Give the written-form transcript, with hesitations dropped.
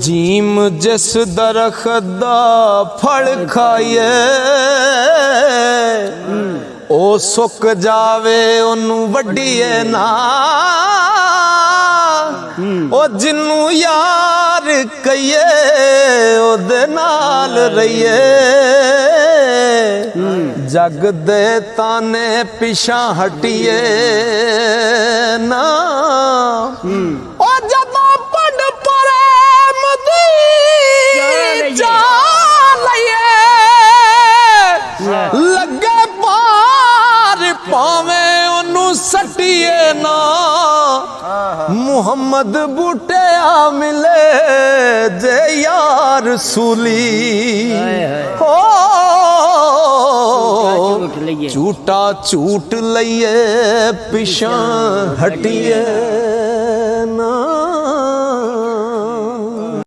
Gym ਜਿਸ ਦਰਖਤ ਦਾ ਫਲ ਖਾਈਏ ਉਹ ਸੁੱਕ ਜਾਵੇ ਉਹਨੂੰ ਵੱਢੀਏ ਨਾ। ਉਹ ਜਿੰਨੂੰ ਯਾਰ ਕਹੀਏ ਉਹਦੇ ਨਾਲ ਰਹੀਏ। ਜਗ ਦੇ ਤਾਨੇ ਪਿਛਾਂ ਹਟੀਏ ਨਾ। ਉਹ ਜਦੋਂ ਪੰਡ ਪ੍ਰੇਮ ਦੀ ਚਾਹ ਲਈਏ ਲੱਗੇ ਪਾਰ ਪਾਵੇਂ ਉਹਨੂੰ ਸੱਟੀਏ ਨਾ। ਮੁਹੰਮਦ ਬੂਟਿਆ ਮਿਲੇ ਜੇ ਯਾਰ ਸੂਲੀ ਹੋ ਝੂਟਾ ਝੂਟ ਲਈਏ ਪਿਛਾਂ ਹਟੀਏ।